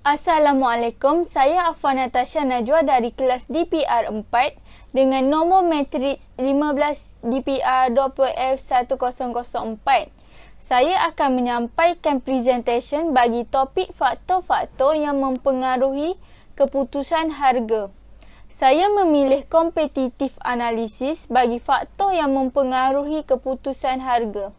Assalamualaikum, saya Afwan Natasha Najwa dari kelas DPR 4 dengan nombor matriks 15 DPR 20F1004. Saya akan menyampaikan presentation bagi topik faktor-faktor yang mempengaruhi keputusan harga. Saya memilih kompetitif analisis bagi faktor yang mempengaruhi keputusan harga.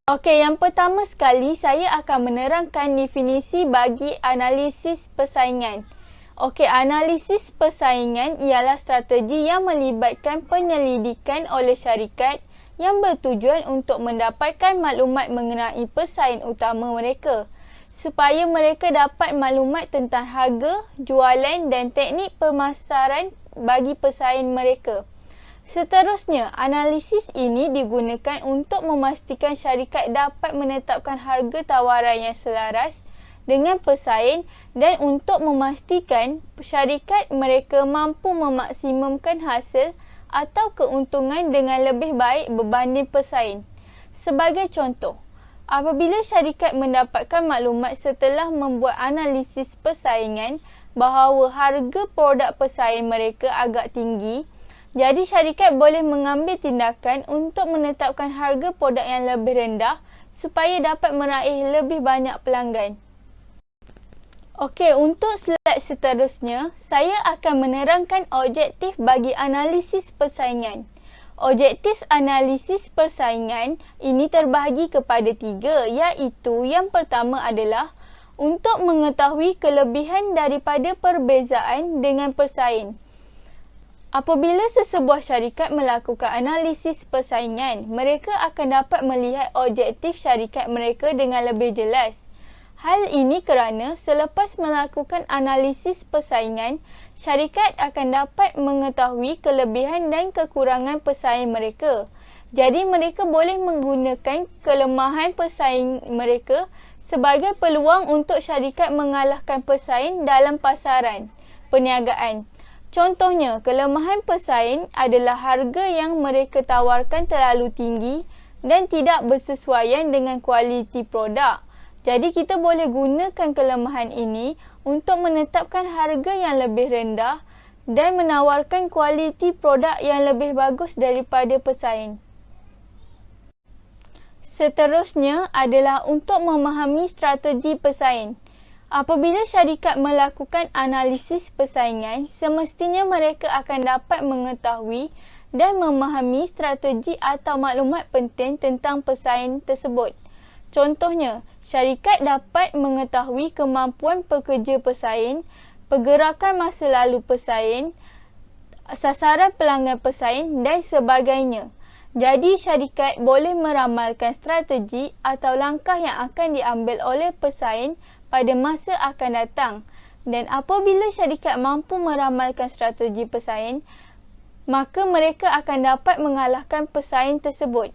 Okey, yang pertama sekali saya akan menerangkan definisi bagi analisis persaingan. Okey, analisis persaingan ialah strategi yang melibatkan penyelidikan oleh syarikat yang bertujuan untuk mendapatkan maklumat mengenai pesaing utama mereka supaya mereka dapat maklumat tentang harga, jualan dan teknik pemasaran bagi pesaing mereka. Seterusnya, analisis ini digunakan untuk memastikan syarikat dapat menetapkan harga tawaran yang selaras dengan pesaing dan untuk memastikan syarikat mereka mampu memaksimumkan hasil atau keuntungan dengan lebih baik berbanding pesaing. Sebagai contoh, apabila syarikat mendapatkan maklumat setelah membuat analisis persaingan bahawa harga produk pesaing mereka agak tinggi, jadi syarikat boleh mengambil tindakan untuk menetapkan harga produk yang lebih rendah supaya dapat meraih lebih banyak pelanggan. Okey, untuk slide seterusnya, saya akan menerangkan objektif bagi analisis persaingan. Objektif analisis persaingan ini terbahagi kepada 3, iaitu yang pertama adalah untuk mengetahui kelebihan daripada perbezaan dengan pesaing. Apabila sesebuah syarikat melakukan analisis persaingan, mereka akan dapat melihat objektif syarikat mereka dengan lebih jelas. Hal ini kerana selepas melakukan analisis persaingan, syarikat akan dapat mengetahui kelebihan dan kekurangan pesaing mereka. Jadi mereka boleh menggunakan kelemahan pesaing mereka sebagai peluang untuk syarikat mengalahkan pesaing dalam pasaran perniagaan. Contohnya, kelemahan pesaing adalah harga yang mereka tawarkan terlalu tinggi dan tidak bersesuaian dengan kualiti produk. Jadi kita boleh gunakan kelemahan ini untuk menetapkan harga yang lebih rendah dan menawarkan kualiti produk yang lebih bagus daripada pesaing. Seterusnya adalah untuk memahami strategi pesaing. Apabila syarikat melakukan analisis persaingan, semestinya mereka akan dapat mengetahui dan memahami strategi atau maklumat penting tentang pesaing tersebut. Contohnya, syarikat dapat mengetahui kemampuan pekerja pesaing, pergerakan masa lalu pesaing, sasaran pelanggan pesaing dan sebagainya. Jadi, syarikat boleh meramalkan strategi atau langkah yang akan diambil oleh pesaing pada masa akan datang. Dan apabila syarikat mampu meramalkan strategi pesaing, maka mereka akan dapat mengalahkan pesaing tersebut.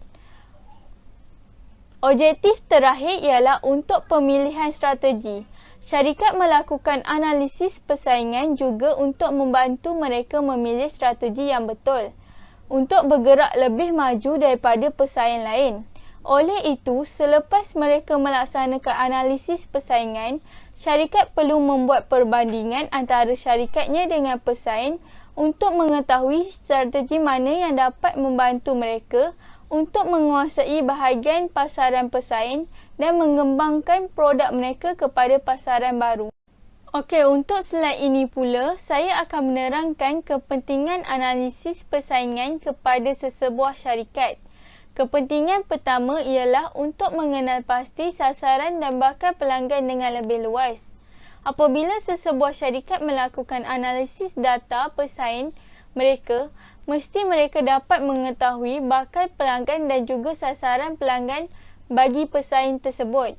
Objektif terakhir ialah untuk pemilihan strategi. Syarikat melakukan analisis persaingan juga untuk membantu mereka memilih strategi yang betul untuk bergerak lebih maju daripada pesaing lain. Oleh itu, selepas mereka melaksanakan analisis persaingan, syarikat perlu membuat perbandingan antara syarikatnya dengan pesaing untuk mengetahui strategi mana yang dapat membantu mereka untuk menguasai bahagian pasaran pesaing dan mengembangkan produk mereka kepada pasaran baru. Okey, untuk slide ini pula, saya akan menerangkan kepentingan analisis persaingan kepada sesebuah syarikat. Kepentingan pertama ialah untuk mengenal pasti sasaran dan bakal pelanggan dengan lebih luas. Apabila sesebuah syarikat melakukan analisis data pesaing mereka, mesti mereka dapat mengetahui bakal pelanggan dan juga sasaran pelanggan bagi pesaing tersebut.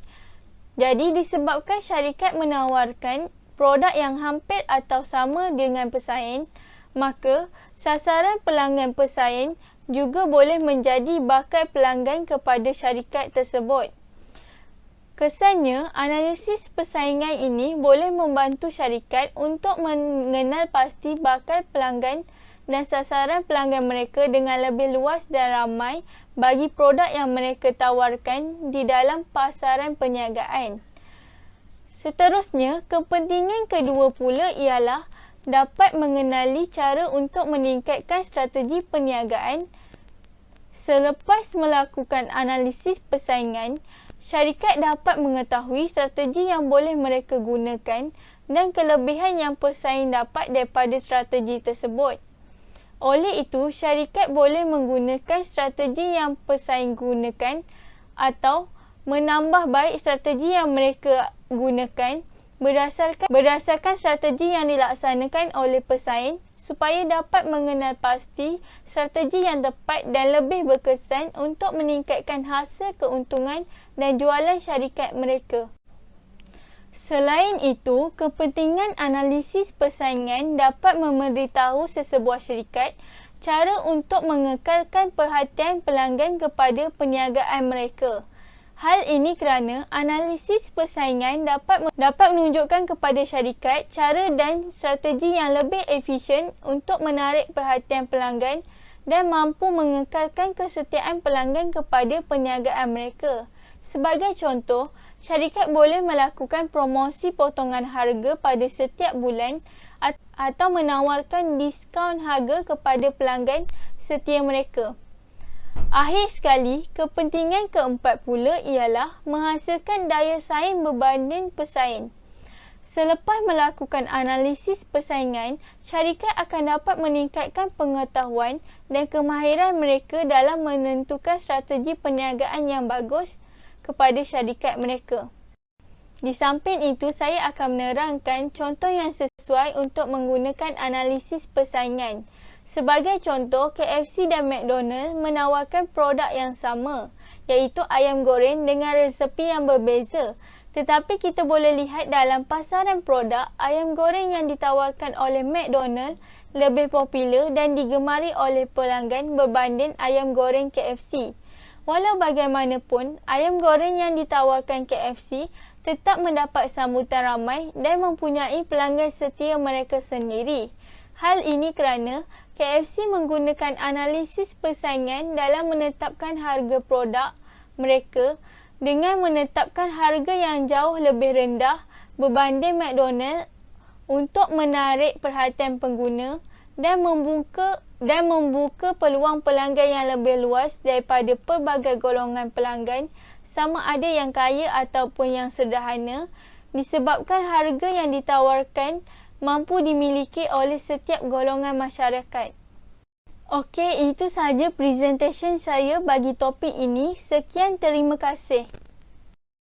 Jadi disebabkan syarikat menawarkan produk yang hampir atau sama dengan pesaing, maka sasaran pelanggan pesaing juga boleh menjadi bakal pelanggan kepada syarikat tersebut. Kesannya, analisis persaingan ini boleh membantu syarikat untuk mengenal pasti bakal pelanggan dan sasaran pelanggan mereka dengan lebih luas dan ramai bagi produk yang mereka tawarkan di dalam pasaran perniagaan. Seterusnya, kepentingan kedua pula ialah dapat mengenali cara untuk meningkatkan strategi perniagaan. Selepas melakukan analisis persaingan, syarikat dapat mengetahui strategi yang boleh mereka gunakan dan kelebihan yang pesaing dapat daripada strategi tersebut. Oleh itu, syarikat boleh menggunakan strategi yang pesaing gunakan atau menambah baik strategi yang mereka gunakan berdasarkan strategi yang dilaksanakan oleh pesaing supaya dapat mengenal pasti strategi yang tepat dan lebih berkesan untuk meningkatkan hasil keuntungan dan jualan syarikat mereka. Selain itu, kepentingan analisis persaingan dapat memberitahu sesebuah syarikat cara untuk mengekalkan perhatian pelanggan kepada perniagaan mereka. Hal ini kerana analisis persaingan dapat menunjukkan kepada syarikat cara dan strategi yang lebih efisien untuk menarik perhatian pelanggan dan mampu mengekalkan kesetiaan pelanggan kepada perniagaan mereka. Sebagai contoh, syarikat boleh melakukan promosi potongan harga pada setiap bulan atau menawarkan diskaun harga kepada pelanggan setia mereka. Akhir sekali, kepentingan keempat pula ialah menghasilkan daya saing berbanding pesaing. Selepas melakukan analisis persaingan, syarikat akan dapat meningkatkan pengetahuan dan kemahiran mereka dalam menentukan strategi perniagaan yang bagus kepada syarikat mereka. Di samping itu, saya akan menerangkan contoh yang sesuai untuk menggunakan analisis persaingan. Sebagai contoh, KFC dan McDonald menawarkan produk yang sama, iaitu ayam goreng dengan resepi yang berbeza. Tetapi kita boleh lihat dalam pasaran produk, ayam goreng yang ditawarkan oleh McDonald lebih popular dan digemari oleh pelanggan berbanding ayam goreng KFC. Walau bagaimanapun, ayam goreng yang ditawarkan KFC tetap mendapat sambutan ramai dan mempunyai pelanggan setia mereka sendiri. Hal ini kerana KFC menggunakan analisis persaingan dalam menetapkan harga produk mereka dengan menetapkan harga yang jauh lebih rendah berbanding McDonald untuk menarik perhatian pengguna dan membuka peluang pelanggan yang lebih luas daripada pelbagai golongan pelanggan, sama ada yang kaya ataupun yang sederhana, disebabkan harga yang ditawarkan mampu dimiliki oleh setiap golongan masyarakat. Okey, itu sahaja presentation saya bagi topik ini. Sekian, terima kasih.